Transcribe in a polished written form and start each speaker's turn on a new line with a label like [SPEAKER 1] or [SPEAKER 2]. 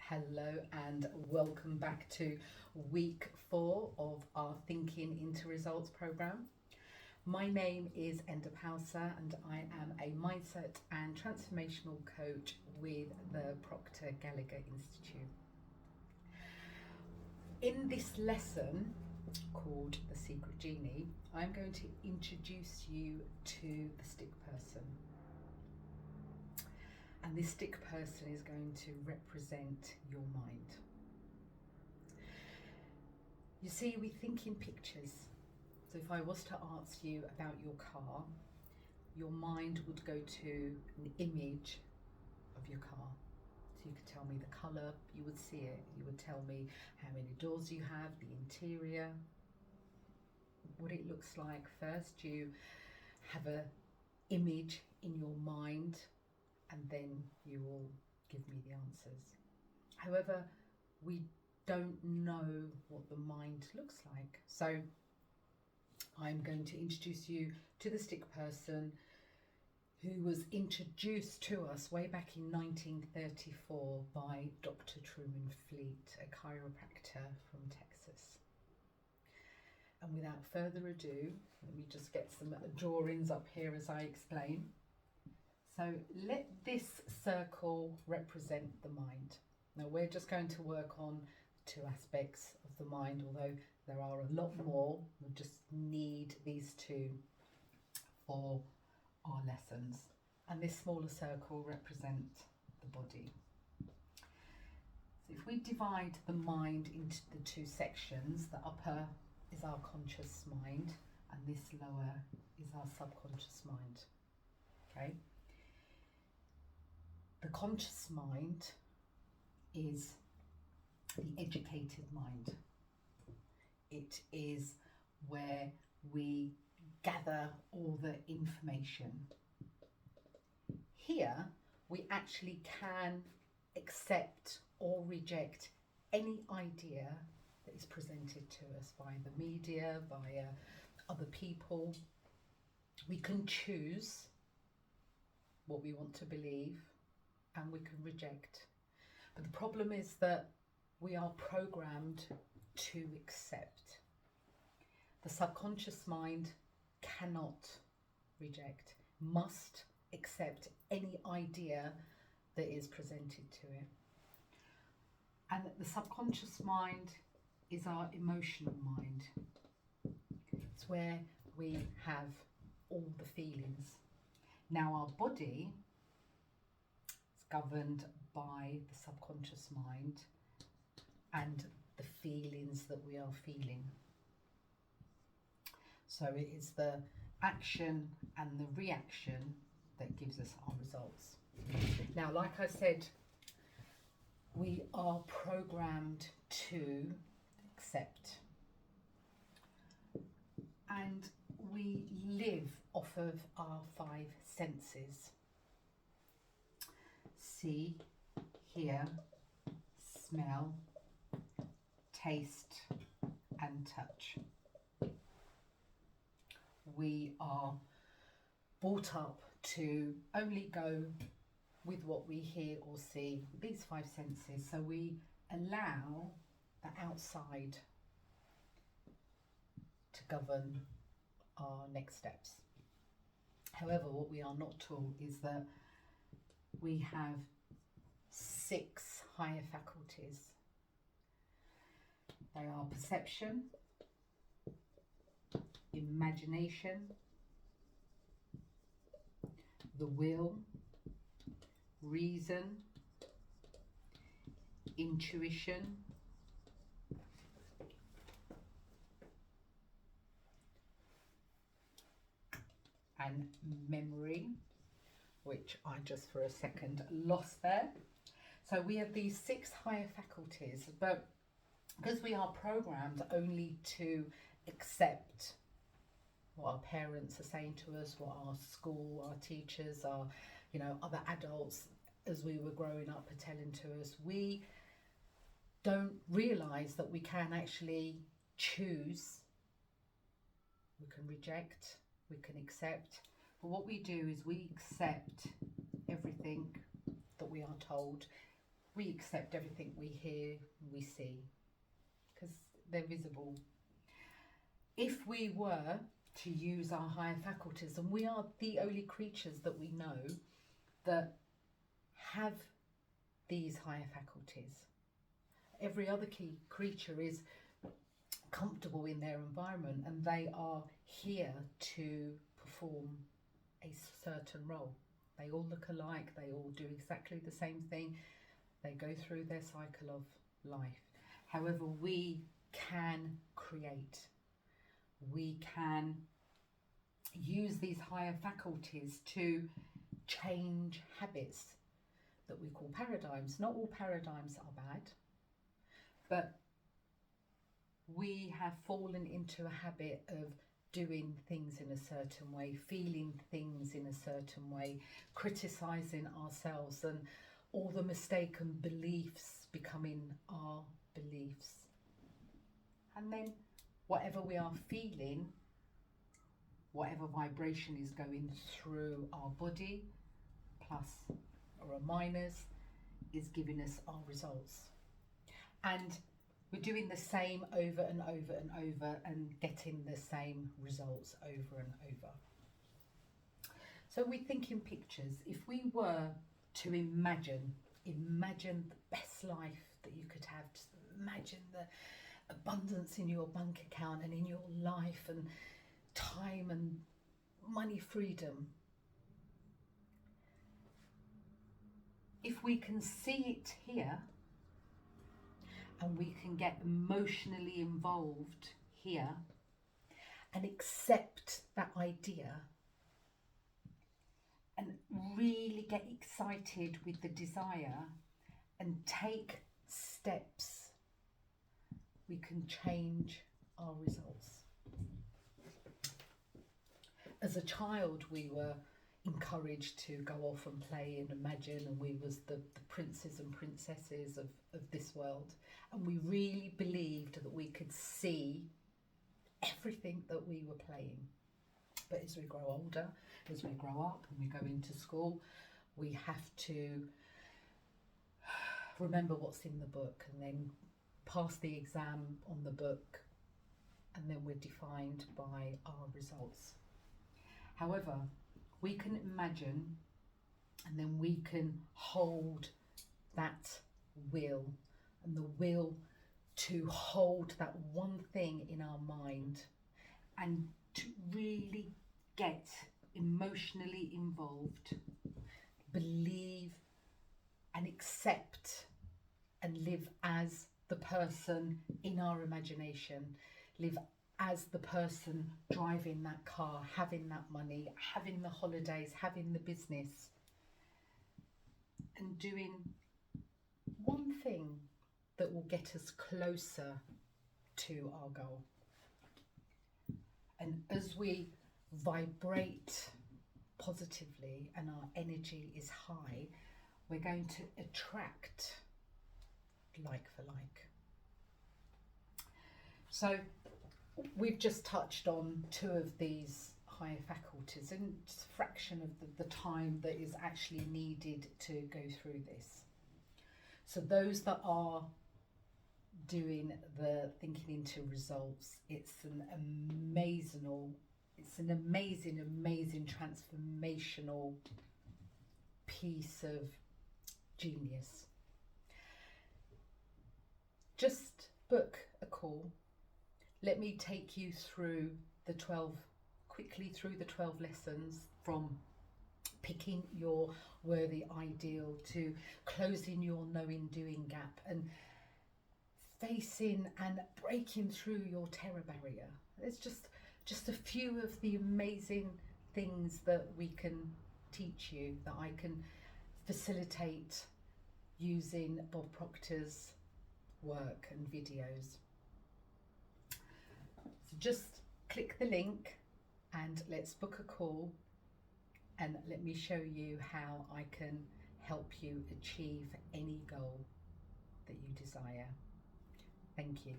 [SPEAKER 1] Hello and welcome back to week 4 of our Thinking into Results program. My name is Enda Pausa and I am a mindset and transformational coach with the Proctor Gallagher Institute. In this lesson called The Secret Genie, I'm going to introduce you to the stick person. And this stick person is going to represent your mind. You see, we think in pictures. So if I was to ask you about your car, your mind would go to an image of your car. So you could tell me the colour, you would see it. You would tell me how many doors you have, the interior, what it looks like. First, you have an image in your mind, and then you will give me the answers. However, we don't know what the mind looks like. So I'm going to introduce you to the stick person who was introduced to us way back in 1934 by Dr. Truman Fleet, a chiropractor from Texas. And without further ado, let me just get some drawings up here as I explain. So let this circle represent the mind. Now we're just going to work on 2 aspects of the mind, although there are a lot more. We just need these 2 for our lessons. And this smaller circle represents the body. So if we divide the mind into the 2 sections, the upper is our conscious mind and this lower is our subconscious mind. Okay? The conscious mind is the educated mind. It is where we gather all the information. Here, we actually can accept or reject any idea that is presented to us by the media, by other people. We can choose what we want to believe, and we can reject. But the problem is that we are programmed to accept. The subconscious mind cannot reject, must accept any idea that is presented to it. And the subconscious mind is our emotional mind. It's where we have all the feelings. Now our body governed by the subconscious mind and the feelings that we are feeling. So it is the action and the reaction that gives us our results. Now, like I said, we are programmed to accept. And we live off of our 5 senses. See, hear, smell, taste and touch. We are brought up to only go with what we hear or see, these 5 senses, so we allow the outside to govern our next steps. However, what we are not taught is that we have 6 higher faculties. They are perception, imagination, the will, reason, intuition, and memory, which I just for a second lost there. So we have these 6 higher faculties, but because we are programmed only to accept what our parents are saying to us, what our school, our teachers, our, other adults as we were growing up are telling to us, we don't realise that we can actually choose. We can reject, we can accept. But what we do is we accept everything that we are told we accept everything we hear, we see, because they're visible. If we were to use our higher faculties, and we are the only creatures that we know that have these higher faculties. Every other key creature is comfortable in their environment, and they are here to perform a certain role. They all look alike, they all do exactly the same thing, they go through their cycle of life. However, we can create, we can use these higher faculties to change habits that we call paradigms. Not all paradigms are bad, but we have fallen into a habit of doing things in a certain way, feeling things in a certain way, criticizing ourselves, and all the mistaken beliefs becoming our beliefs. And then whatever we are feeling, whatever vibration is going through our body, plus or a minus, is giving us our results. And we're doing the same over and over and over and getting the same results over and over. So we think in pictures. If we were to imagine the best life that you could have, just imagine the abundance in your bank account and in your life, and time and money freedom. If we can see it here, and we can get emotionally involved here and accept that idea and really get excited with the desire and take steps, we can change our results. As a child, we were encouraged to go off and play and imagine, and we was the princes and princesses of this world, and we really believed that we could see everything that we were playing. But as we grow older, as we grow up and we go into school, we have to remember what's in the book and then pass the exam on the book, and then we're defined by our results. However, we can imagine, and then we can hold that will, and the will to hold that one thing in our mind and to really get emotionally involved, believe and accept and live as the person in our imagination, live as the person driving that car, having that money, having the holidays, having the business, and doing one thing that will get us closer to our goal. And as we vibrate positively and our energy is high, we're going to attract like for like. So we've just touched on two of these higher faculties in just a fraction of the time that is actually needed to go through this. So those that are doing the thinking into results, it's an amazing transformational piece of genius. Just book a call. Let me take you through the 12 lessons, from picking your worthy ideal to closing your knowing doing gap and facing and breaking through your terror barrier. It's just a few of the amazing things that we can teach you, that I can facilitate using Bob Proctor's work and videos. So just click the link and let's book a call, and let me show you how I can help you achieve any goal that you desire. Thank you.